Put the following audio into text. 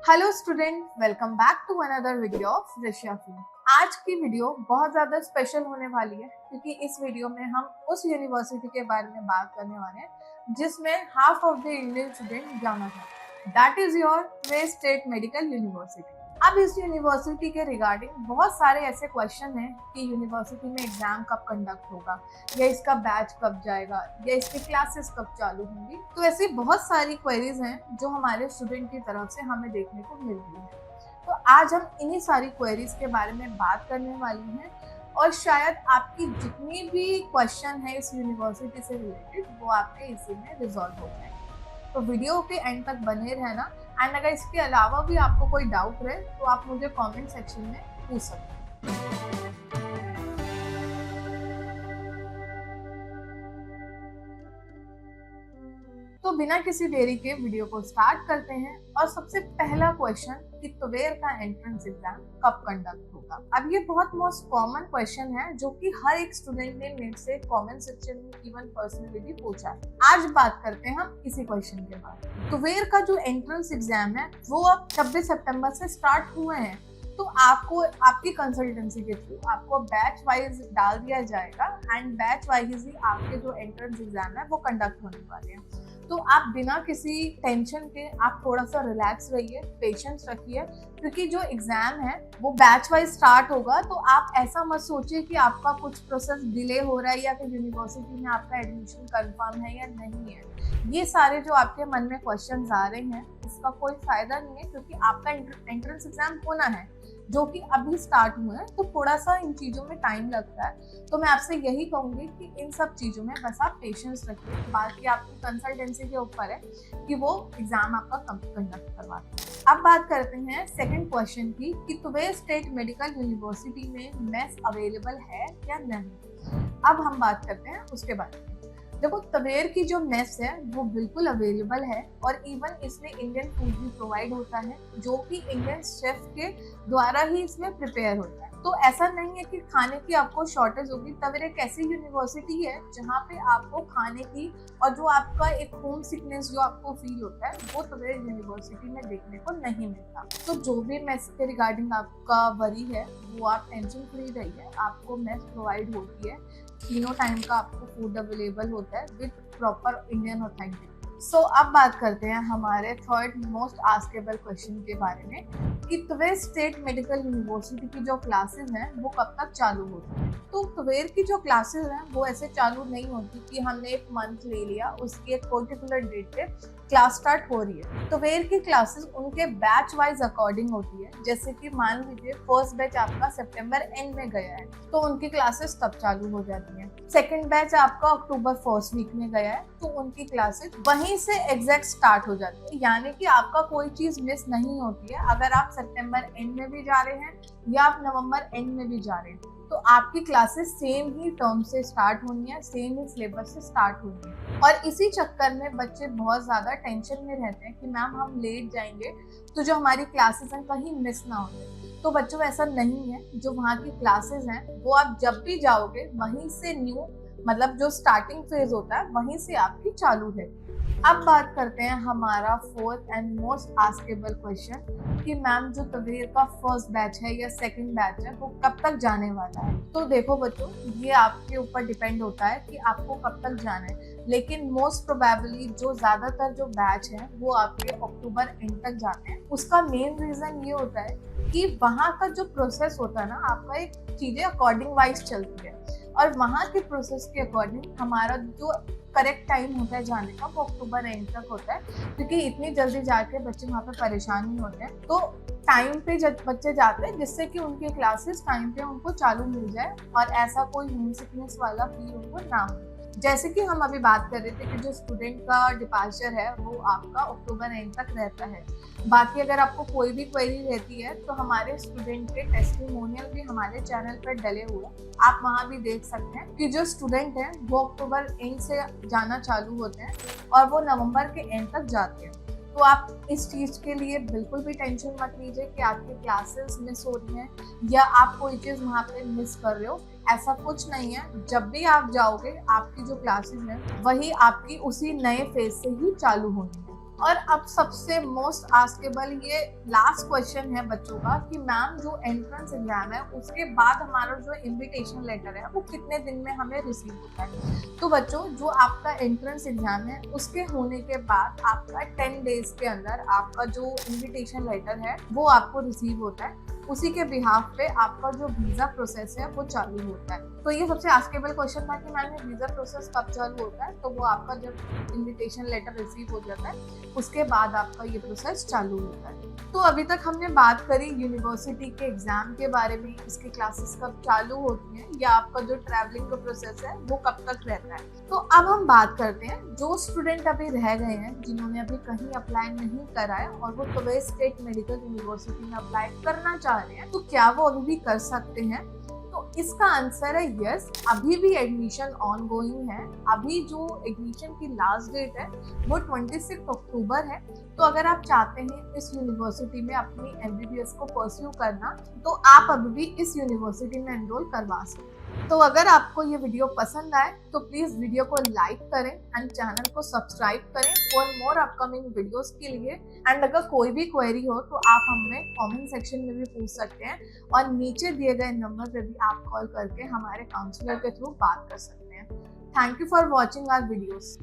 Hello student, welcome back to another video of Russia film. आज की video बहुत ज़्यादा स्पेशल होने वाली है क्योंकि इस वीडियो में हम उस यूनिवर्सिटी के बारे में बात करने वाले हैं जिसमें half of the Indian student जाना था। That is your way state medical university. अब इस यूनिवर्सिटी के रिगार्डिंग बहुत सारे ऐसे क्वेश्चन हैं कि यूनिवर्सिटी में एग्जाम कब कंडक्ट होगा, या इसका बैच कब जाएगा, या इसकी क्लासेस कब चालू होंगी। तो ऐसी बहुत सारी क्वेरीज हैं जो हमारे स्टूडेंट की तरफ से हमें देखने को मिल रही है। तो आज हम इन्हीं सारी क्वेरीज के बारे में बात करने वाली हैं और शायद आपकी जितनी भी क्वेश्चन है इस यूनिवर्सिटी से रिलेटेड वो आपके इसी में रिजॉल्व हो जाए। तो वीडियो के एंड तक बने रहना। एंड अगर इसके अलावा भी आपको कोई डाउट रहे तो आप मुझे कमेंट सेक्शन में पूछ सकते हैं। तो बिना किसी देरी के वीडियो को स्टार्ट करते हैं और सबसे पहला क्वेश्चन कि ट्वेल्थ का एंट्रेंस एग्जाम कब कंडक्ट होगा। अब ये बहुत मोस्ट कॉमन क्वेश्चन है जो कि हर एक स्टूडेंट ने मेरे से कमेंट सेक्शन में इवन पर्सनली भी पूछा है। आज बात करते हैं हम इसी क्वेश्चन के बाद। ट्वेल्थ का जो एंट्रेंस एग्जाम है वो अब 26 सितंबर से स्टार्ट हुए हैं। तो आपको आपकी कंसल्टेंसी के थ्रू आपको बैच वाइज डाल दिया जाएगा एंड बैच वाइज ही आपके जो एंट्रेंस एग्जाम है वो कंडक्ट होने वाले हैं। तो आप बिना किसी टेंशन के आप थोड़ा सा रिलैक्स रहिए, पेशेंस रखिए, क्योंकि जो एग्जाम है वो बैच वाइज स्टार्ट होगा। तो आप ऐसा मत सोचिए कि आपका कुछ प्रोसेस डिले हो रहा है या फिर यूनिवर्सिटी में आपका एडमिशन कंफर्म है या नहीं है। ये सारे जो आपके मन में क्वेश्चंस आ रहे हैं इसका कोई फायदा नहीं है, क्योंकि आपका एंट्रेंस एग्जाम होना है जो कि अभी स्टार्ट हुए हैं। तो थोड़ा सा इन चीज़ों में टाइम लगता है। तो मैं आपसे यही कहूँगी कि इन सब चीज़ों में बस आप पेशेंस रखिए। बाकी आपकी कंसल्टेंसी के ऊपर है कि वो एग्जाम आपका कंडक्ट करवाते हैं। अब बात करते हैं सेकंड क्वेश्चन की कि ट्वेल्थ स्टेट मेडिकल यूनिवर्सिटी में मेस अवेलेबल है या नहीं। अब हम बात करते हैं उसके बारे में। देखो, तवेर की जो मेस है वो बिल्कुल अवेलेबल है और इवन इसमें इंडियन फूड भी प्रोवाइड होता है जो कि इंडियन शेफ के द्वारा ही इसमें प्रिपेयर होता है। तो ऐसा नहीं है कि खाने की आपको शॉर्टेज होगी। तवेर एक ऐसी यूनिवर्सिटी है जहाँ पे आपको खाने की और जो आपका एक होम सिकनेस जो आपको फील होता है वो तवेर यूनिवर्सिटी में देखने को नहीं मिलता। तो जो भी मेस के रिगार्डिंग आपका वरी है वो आप टेंशन फ्री रहिए। आपको मेस प्रोवाइड होती है, तीनों टाइम का आपको फूड अवेलेबल होता है विद प्रॉपर इंडियन ऑथेंटिक। सो अब बात करते हैं हमारे थर्ड मोस्ट आस्केबल क्वेश्चन के बारे में कि ट्वेल्थ स्टेट मेडिकल यूनिवर्सिटी की जो क्लासेस हैं वो कब तक चालू होती हैं। तो ट्वेल्थ की जो क्लासेस हैं वो ऐसे चालू नहीं होती कि हमने एक मंथ ले लिया उसकी एक पर्टिकुलर डेट पे क्लास स्टार्ट हो रही है। ट्वेल्थ की क्लासेस उनके बैच वाइज अकॉर्डिंग होती है। जैसे कि मान लीजिए फर्स्ट बैच आपका सितंबर एंड में गया है तो उनकी क्लासेस तब चालू हो जाती हैं। सेकंड बैच आपका अक्टूबर फर्स्ट वीक में गया है तो उनकी क्लासेस वहीं से एग्जैक्ट स्टार्ट हो जाती है। यानी कि आपका कोई चीज मिस नहीं होती है। अगर आप सितंबर एंड में भी जा रहे हैं या आप नवंबर एंड में भी जा रहे हैं तो आपकी क्लासेस सेम ही टर्म से स्टार्ट होनी है, सेम ही सिलेबस से स्टार्ट होनी है। और इसी चक्कर में बच्चे बहुत ज्यादा टेंशन में रहते हैं कि मैम हम लेट जाएंगे तो जो हमारी क्लासेस हैं कहीं मिस ना हो जाए। तो बच्चों ऐसा नहीं है। जो वहाँ की क्लासेस हैं वो आप जब भी जाओगे वहीं से न्यू मतलब जो स्टार्टिंग फेज होता है वहीं से आपकी चालू है। अब बात करते हैं हमारा फोर्थ एंड मोस्ट आस्केबल क्वेश्चन कि मैम जो तवेर का फर्स्ट बैच है या सेकंड बैच है वो कब तक जाने वाला है। तो देखो बच्चों, ये आपके ऊपर डिपेंड होता है कि आपको कब तक जाना है, लेकिन मोस्ट प्रोबेबली जो ज्यादातर जो बैच है वो आपके अक्टूबर एंड तक जाते हैं। उसका मेन रीजन ये होता है कि वहाँ का जो प्रोसेस होता है ना आपका एक चीजें अकॉर्डिंग वाइज चलती है और वहाँ के प्रोसेस के अकॉर्डिंग हमारा जो करेक्ट टाइम होता है जाने का वो अक्टूबर एंड तक होता है, क्योंकि इतनी जल्दी जाके बच्चे वहाँ पे परेशान नहीं होते हैं। तो टाइम पे जब बच्चे जाते हैं जिससे कि उनकी क्लासेस टाइम पे उनको चालू मिल जाए और ऐसा कोई होम सिकनेस वाला फील उनको ना हो। जैसे कि हम अभी बात कर रहे थे कि जो स्टूडेंट का डिपार्चर है वो आपका अक्टूबर एंड तक रहता है। बाकी अगर आपको कोई भी क्वेरी रहती है तो हमारे स्टूडेंट के टेस्टिमोनियल भी हमारे चैनल पर डले हुए, आप वहाँ भी देख सकते हैं कि जो स्टूडेंट हैं वो अक्टूबर एंड से जाना चालू होते हैं और वो नवंबर के एंड तक जाते हैं। तो आप इस चीज़ के लिए बिल्कुल भी टेंशन मत लीजिए कि आपकी क्लासेस मिस हो रही हैं या आप कोई चीज़ वहाँ पे मिस कर रहे हो। ऐसा कुछ नहीं है। जब भी आप जाओगे आपकी जो क्लासेस हैं वही आपकी उसी नए फेज से ही चालू होनी है। और अब सबसे मोस्ट आस्केबल ये लास्ट क्वेश्चन है बच्चों का कि मैम जो एंट्रेंस एग्जाम है उसके बाद हमारा जो इनविटेशन लेटर है वो कितने दिन में हमें रिसीव होता है। तो बच्चों जो आपका एंट्रेंस एग्जाम है उसके होने के बाद आपका 10 डेज के अंदर आपका जो इनविटेशन लेटर है वो आपको रिसीव होता है। उसी के बिहाफ पे आपका जो वीजा प्रोसेस है वो चालू होता है। तो ये सबसे आस्केबल क्वेश्चन था कि मैम ये वीजा प्रोसेस कब चालू होता है। तो वो आपका जब इनविटेशन लेटर रिसीव हो जाता है उसके बाद आपका ये प्रोसेस चालू होता है। तो अभी तक हमने बात करी यूनिवर्सिटी के एग्जाम के बारे में, इसकी क्लासेस कब चालू होती हैं या आपका जो ट्रैवलिंग का प्रोसेस है वो कब तक रहता है। तो अब हम बात करते हैं जो स्टूडेंट अभी रह गए हैं जिन्होंने अभी कहीं अप्लाई नहीं करा है और वो तवे स्टेट मेडिकल यूनिवर्सिटी में अप्लाई करना चाह रहे हैं, तो क्या वो अभी भी कर सकते हैं। तो इसका आंसर है यस, अभी भी एडमिशन ऑन गोइंग है। अभी जो एडमिशन की लास्ट डेट है वो 26 अक्टूबर है। तो अगर आप चाहते हैं इस यूनिवर्सिटी में अपनी MBBS को परस्यू करना तो आप अभी भी इस यूनिवर्सिटी में एनरोल करवा सकते हैं। तो अगर आपको ये वीडियो पसंद आए तो प्लीज वीडियो को लाइक करें एंड चैनल को सब्सक्राइब करें फॉर मोर अपकमिंग वीडियोस के लिए। एंड अगर कोई भी क्वेरी हो तो आप हमें कमेंट सेक्शन में भी पूछ सकते हैं और नीचे दिए गए नंबर पे भी आप कॉल करके हमारे काउंसलर के थ्रू बात कर सकते हैं। Thank you for watching our videos.